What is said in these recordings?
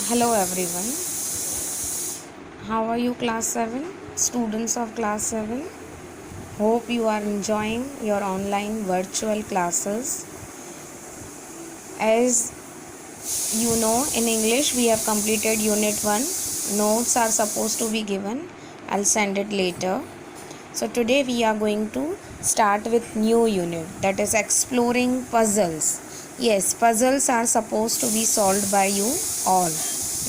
Hello everyone. How are you, class 7? Students of class 7? Hope you are enjoying your online virtual classes. As you know, in English we have completed unit 1. Notes are supposed to be given. I'll send it later. So today we are going to start with new unit, that is exploring puzzles. Yes, puzzles are supposed to be solved by you all.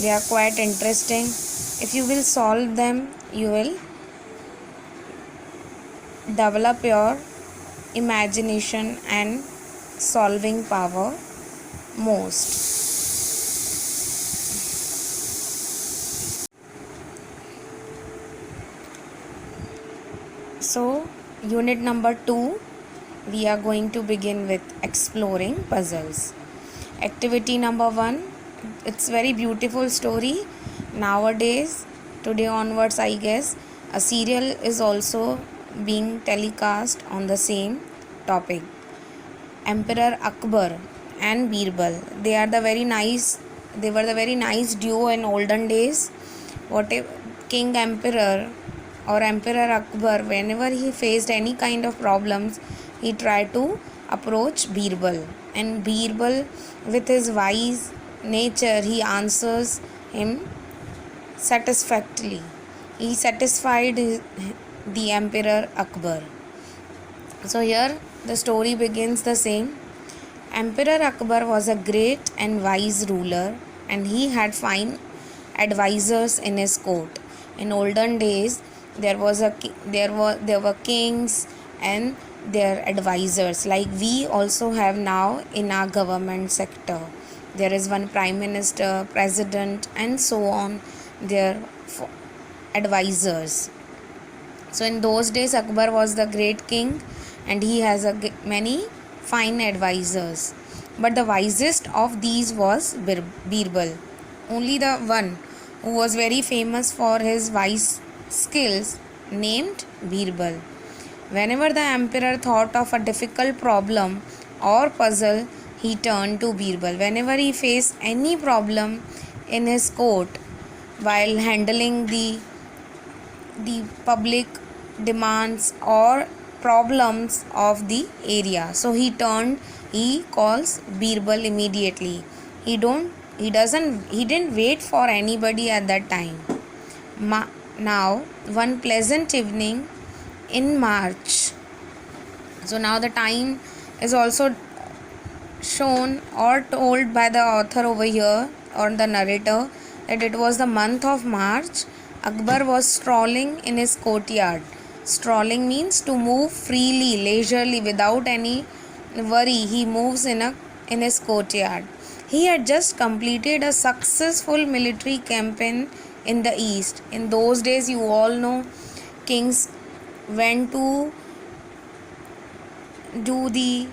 They are quite interesting. If you will solve them, you will develop your imagination and solving power most. So, unit number 2, we are going to begin with exploring puzzles. Activity number 1, it's very beautiful story. Nowadays, today onwards, I guess, a serial is also being telecast on the same topic. Emperor Akbar and Birbal. They were the very nice duo in olden days. What if King Emperor or Emperor Akbar, whenever he faced any kind of problems, he tried to approach Birbal. And Birbal, with his wise nature, he answers him satisfactorily. He satisfied the Emperor Akbar. So here the story begins the same. Emperor Akbar was a great and wise ruler, and he had fine advisors in his court. In olden days, there were kings and their advisors, like we also have now in our government sector. There is one prime minister, president, and so on. Their advisors. So in those days, Akbar was the great king, and he has many fine advisors. But the wisest of these was Birbal. Only the one who was very famous for his wise skills, named Birbal. Whenever the emperor thought of a difficult problem or puzzle, he turned to Birbal. Whenever he faced any problem in his court while handling the public demands or problems of the area, so he calls Birbal immediately. He didn't wait for anybody at that time. Now one pleasant evening in March, so now the time is also shown or told by the author over here, or the narrator, that it was the month of March. Akbar was strolling in his courtyard. Strolling means to move freely, leisurely, without any worry. He moves in his courtyard. He had just completed a successful military campaign in the east. In those days, you all know, kings went to do the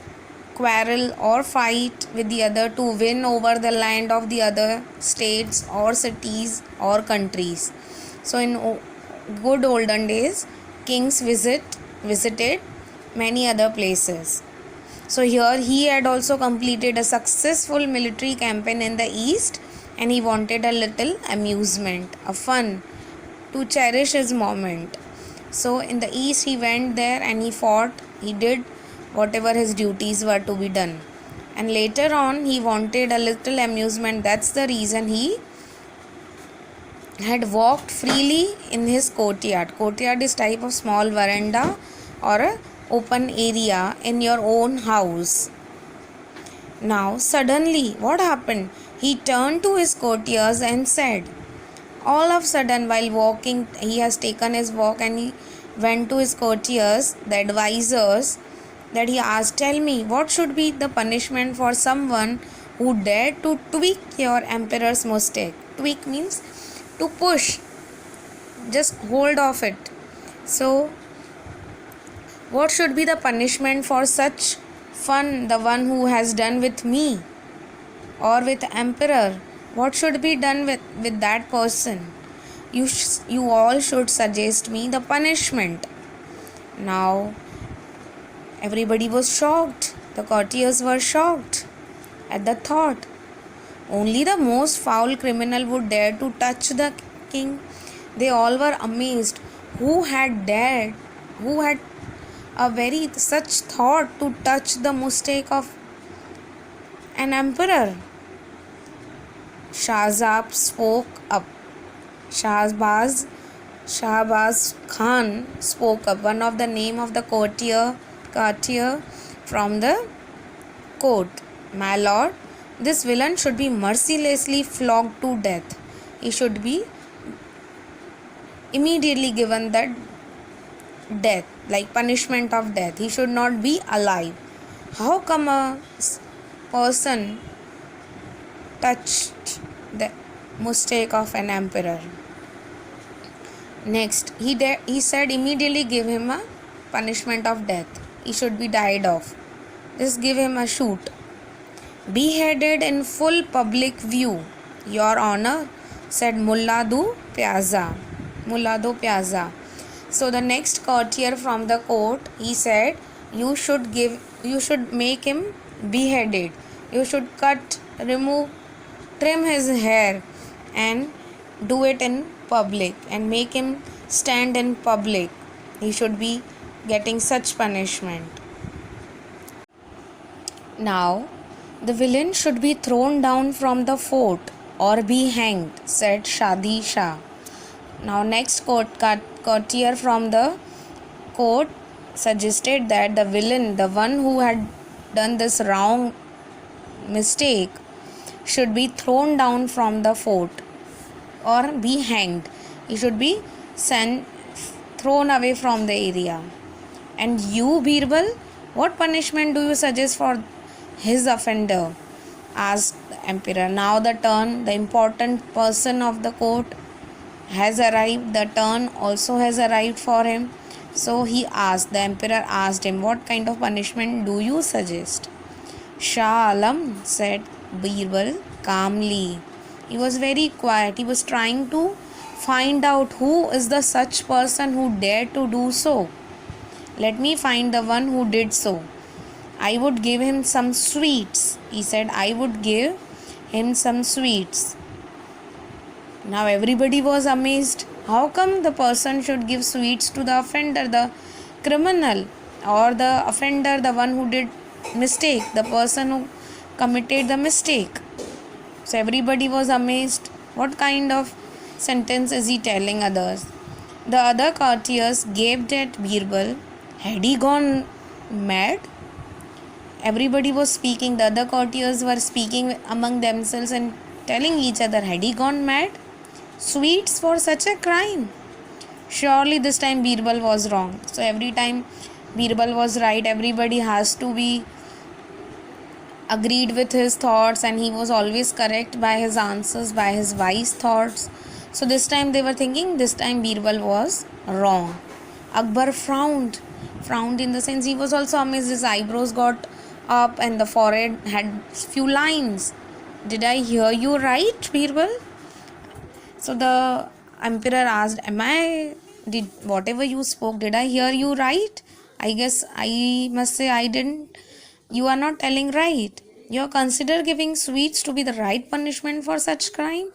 quarrel or fight with the other to win over the land of the other states or cities or countries. So in good olden days, kings visited many other places. So here he had also completed a successful military campaign in the east, and he wanted a little amusement, a fun, to cherish his moment. So in the east he went there and he fought. He did whatever his duties were to be done, and later on he wanted a little amusement. That's the reason he had walked freely in his courtyard. Courtyard is type of small veranda or a open area in your own house. Now suddenly what happened? He turned to his courtiers and said, all of a sudden, while walking, he has taken his walk and he went to his courtiers, the advisors, that he asked, tell me, what should be the punishment for someone who dared to tweak your emperor's mistake? Tweak means to push, just hold off it. So what should be the punishment for such fun, the one who has done with me or with emperor? What should be done with that person? You all should suggest me the punishment. Now everybody was shocked. The courtiers were shocked at the thought. Only the most foul criminal would dare to touch the king. They all were amazed. Who had dared, who had a very such thought to touch the mistake of an emperor? Shahzab spoke up. Shahbaz Khan spoke up, one of the name of the courtier from the court. My lord, this villain should be mercilessly flogged to death. He should be immediately given that death, like punishment of death. He should not be alive. How come a person touched the mistake of an emperor? Next, he said immediately give him a punishment of death. He should be died of. Just give him a shoot. Beheaded in full public view, Your Honor, said Mulladu Piazza. So the next courtier from the court, he said, you should make him beheaded. You should trim his hair and do it in public and make him stand in public. He should be getting such punishment. Now, the villain should be thrown down from the fort or be hanged, said Shadi Shah. Now, next courtier from the court suggested that the villain, the one who had done this wrong mistake, should be thrown down from the fort or be hanged. He should be thrown away from the area. And you, Birbal, what punishment do you suggest for his offender? Asked the emperor. Now the important person of the court has arrived. The turn also has arrived for him. So the emperor asked him, what kind of punishment do you suggest? Shah Alam, said Birbal calmly. He was very quiet. He was trying to find out who is the such person who dared to do so. Let me find the one who did so. I would give him some sweets. He said, I would give him some sweets. Now everybody was amazed. How come the person should give sweets to the offender, the criminal, or the offender, the one who did mistake, the person who committed the mistake? So everybody was amazed. What kind of sentence is he telling others? The other courtiers gaped at Birbal. Had he gone mad? Everybody was speaking. The other courtiers were speaking among themselves and telling each other, had he gone mad? Sweets for such a crime. Surely this time Birbal was wrong. So every time Birbal was right, everybody has to be agreed with his thoughts, and he was always correct by his answers, by his wise thoughts. So this time they were thinking, this time Birbal was wrong. Akbar frowned in the sense he was also amazed. His eyebrows got up and the forehead had few lines. Did I hear you right, Birbal? So the emperor asked, did whatever you spoke, did I hear you right? I guess I must say I didn't. You are not telling right. You consider giving sweets to be the right punishment for such crime?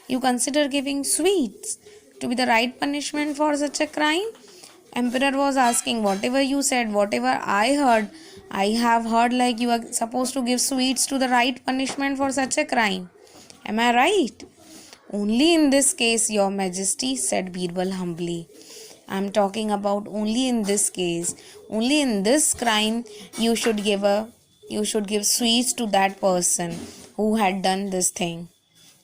You consider giving sweets to be the right punishment for such a crime? Emperor was asking, whatever you said, whatever I heard, I have heard like you are supposed to give sweets to the right punishment for such a crime. Am I right? Only in this case, Your Majesty, said Birbal humbly. I am talking about only in this case. Only in this crime you should give sweets to that person who had done this thing.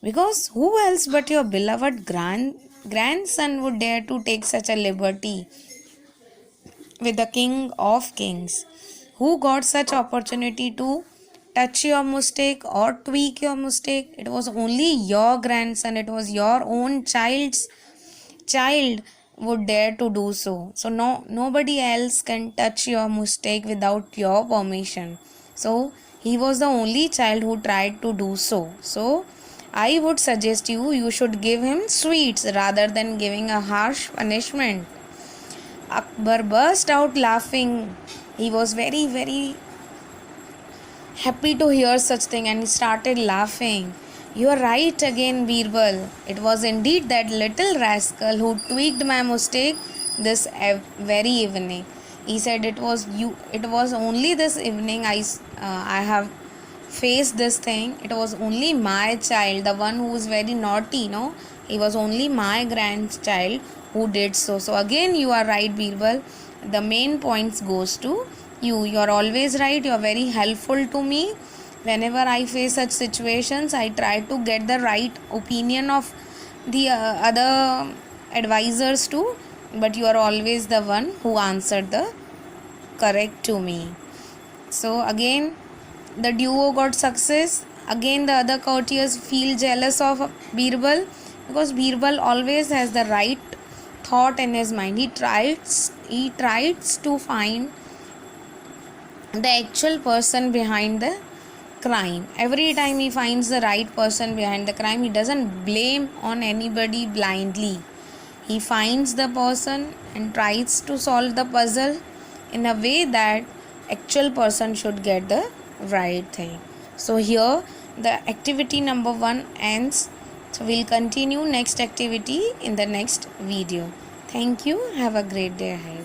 Because who else but your beloved grandson would dare to take such a liberty with the king of kings? Who got such opportunity to touch your mistake or tweak your mistake? It was only your grandson. It was your own child would dare to do so. So nobody else can touch your mistake without your permission. So he was the only child who tried to do so. So I would suggest you should give him sweets rather than giving a harsh punishment. Akbar burst out laughing. He was very, very happy to hear such thing and he started laughing. You are right again, Birbal. It was indeed that little rascal who tweaked my mistake this very evening. He said it was you. It was only this evening I have faced this thing. It was only my child, the one who was very naughty. No, he was only my grandchild who did so. So again, you are right, Birbal. The main points goes to you. You are always right. You are very helpful to me. Whenever I face such situations, I try to get the right opinion of the other advisors too, but you are always the one who answered the correct to me. So again, the duo got success. Again, the other courtiers feel jealous of Birbal, because Birbal always has the right thought in his mind. He tries to find the actual person behind the crime. Every time he finds the right person behind the crime, he doesn't blame on anybody blindly. He finds the person and tries to solve the puzzle in a way that actual person should get the right thing. So here the activity number 1 ends. So we'll continue next activity in the next video. Thank you. Have a great day ahead.